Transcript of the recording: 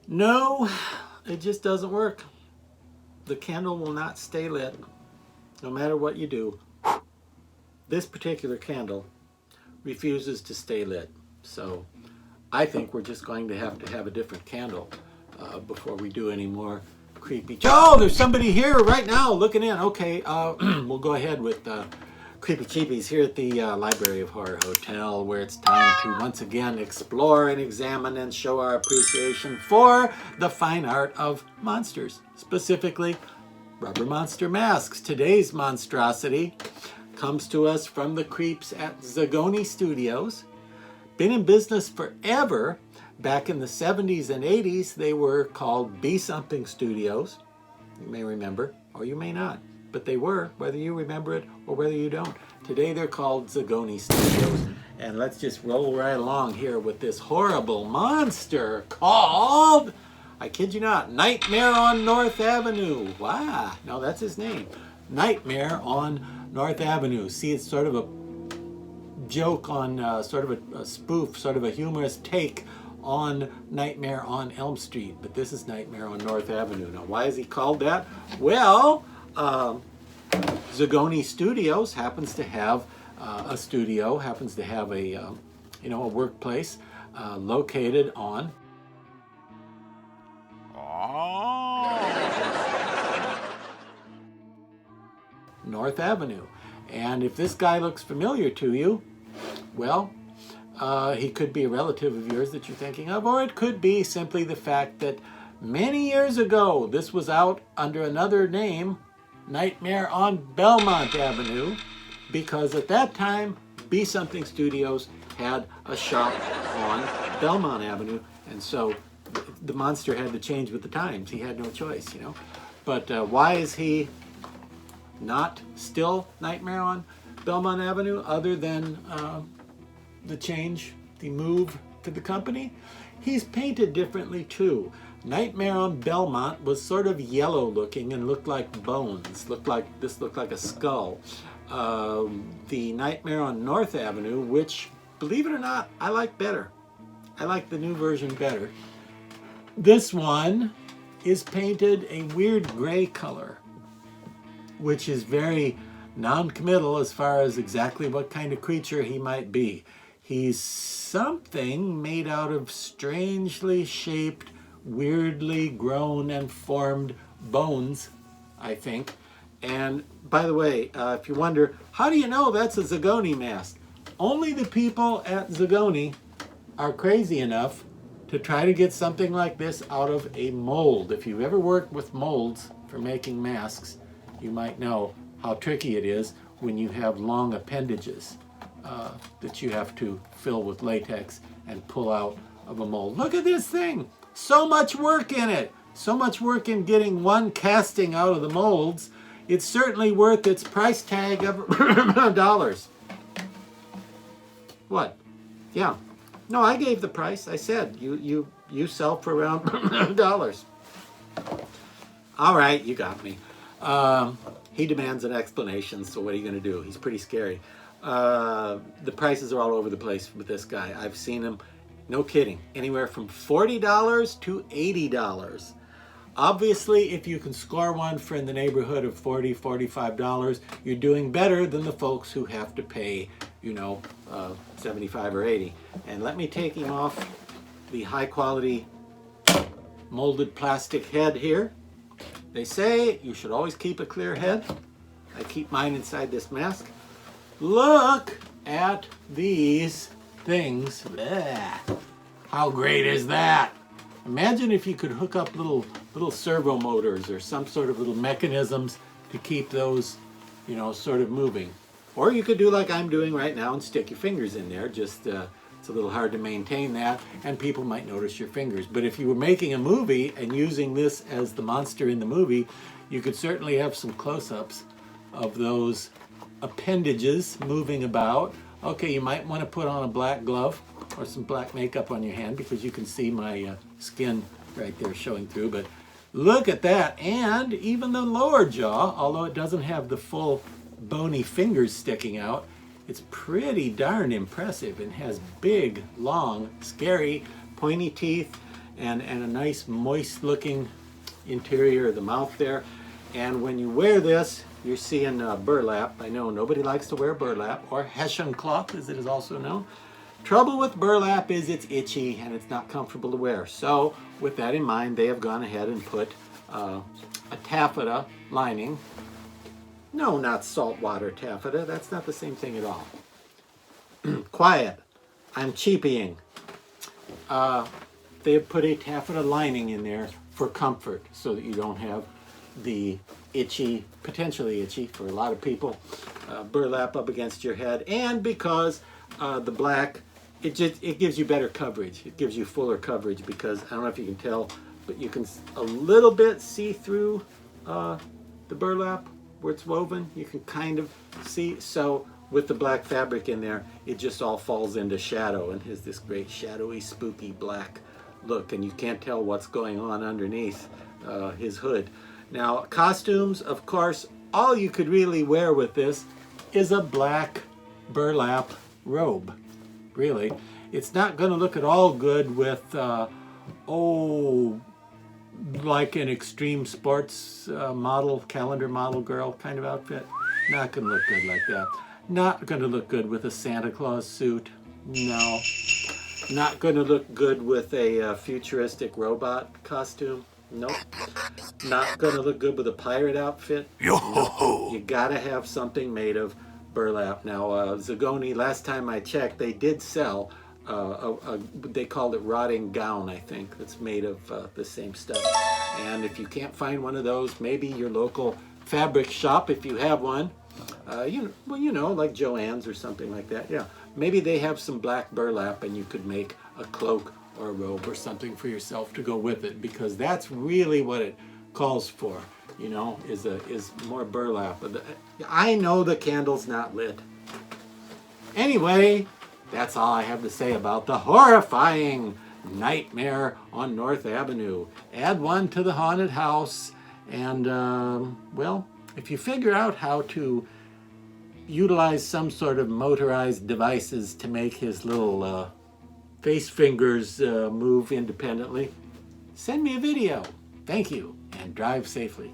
No, it just doesn't work. The candle will not stay lit, no matter what you do. This particular candle refuses to stay lit. So I think we're just going to have a different candle before we do any more creepy. Oh, there's somebody here right now looking in. Okay, we'll go ahead with Creepy Cheapies here at the Library of Horror Hotel, where it's time to once again explore and examine and show our appreciation for the fine art of monsters, specifically rubber monster masks. Today's monstrosity comes to us from the creeps at Zagone Studios. Been in business forever. Back in the 70s and 80s, they were called Be Something Studios. You may remember, or you may not, but they were, whether you remember it or whether you don't. Today they're called Zagone Studios. And let's just roll right along here with this horrible monster called, I kid you not, Nightmare on North Avenue. Wow, no, that's his name. Nightmare on North Avenue. See, it's sort of a joke on, sort of a spoof, sort of a humorous take on Nightmare on Elm Street, but this is Nightmare on North Avenue. Now, why is he called that? Well, Zagone Studios happens to have a studio, happens to have a, a workplace located on North Avenue. And if this guy looks familiar to you, well, he could be a relative of yours that you're thinking of, or it could be simply the fact that many years ago, this was out under another name, Nightmare on Belmont Avenue, because at that time, Be Something Studios had a shop on Belmont Avenue, and so the monster had to change with the times. He had no choice, But why is he not still Nightmare on Belmont Avenue, other than the change, the move to the company? He's painted differently too. Nightmare on Belmont was sort of yellow looking and looked like bones. Looked like a skull. The Nightmare on North Avenue, which, believe it or not, I like better. I like the new version better. This one is painted a weird gray color, which is very non-committal as far as exactly what kind of creature he might be. He's something made out of strangely shaped, weirdly grown and formed bones, I think. And by the way, if you wonder, how do you know that's a Zagone mask? Only the people at Zagone are crazy enough to try to get something like this out of a mold. If you've ever worked with molds for making masks, you might know how tricky it is when you have long appendages that you have to fill with latex and pull out of a mold. Look at this thing! So much work in it! So much work in getting one casting out of the molds. It's certainly worth its price tag of dollars. What? Yeah. No, I gave the price. I said you sell for around dollars. All right, you got me. He demands an explanation, so what are you going to do? He's pretty scary. The prices are all over the place with this guy. I've seen him, no kidding, anywhere from $40 to $80. Obviously, if you can score one for in the neighborhood of $40, $45, you're doing better than the folks who have to pay, $75 or $80. And let me take him off the high quality molded plastic head here. They say you should always keep a clear head. I keep mine inside this mask. Look at these things. Blech. How great is that? Imagine if you could hook up little servo motors or some sort of little mechanisms to keep those, sort of moving. Or you could do like I'm doing right now and stick your fingers in there. Just it's a little hard to maintain that, and people might notice your fingers. But if you were making a movie and using this as the monster in the movie, you could certainly have some close-ups of those appendages moving about. Okay, you might want to put on a black glove or some black makeup on your hand because you can see my skin right there showing through. But look at that. And even the lower jaw, although it doesn't have the full bony fingers sticking out, it's pretty darn impressive and has big, long, scary, pointy teeth and a nice moist looking interior of the mouth there. And when you wear this, you're seeing burlap. I know nobody likes to wear burlap, or Hessian cloth as it is also known. Trouble with burlap is it's itchy and it's not comfortable to wear. So with that in mind, they have gone ahead and put a taffeta lining. No, not saltwater taffeta. That's not the same thing at all. Quiet. I'm cheapying. They have put a taffeta lining in there for comfort so that you don't have the itchy, potentially itchy for a lot of people, burlap up against your head. And because the black, it gives you better coverage. It gives you fuller coverage because, I don't know if you can tell, but you can a little bit see through the burlap where it's woven. You can kind of see. So with the black fabric in there, it just all falls into shadow and has this great shadowy, spooky black look, and you can't tell what's going on underneath his hood. Now, costumes, of course, all you could really wear with this is a black burlap robe. Really, it's not going to look at all good with like an extreme sports model, calendar model girl kind of outfit. Not going to look good like that. Not going to look good with a Santa Claus suit. No. Not going to look good with a futuristic robot costume. Nope. Not going to look good with a pirate outfit. Nope. You got to have something made of burlap. Now, Zagone, last time I checked, they did sell they called it rotting gown, I think, that's made of the same stuff. And if you can't find one of those, maybe your local fabric shop, if you have one, like Joann's or something like that. Yeah, maybe they have some black burlap and you could make a cloak or a robe or something for yourself to go with it, because that's really what it calls for, is more burlap. I know the candle's not lit. Anyway, that's all I have to say about the horrifying nightmare on North Avenue. Add one to the haunted house, and well, if you figure out how to utilize some sort of motorized devices to make his little face fingers move independently, send me a video. Thank you, and drive safely.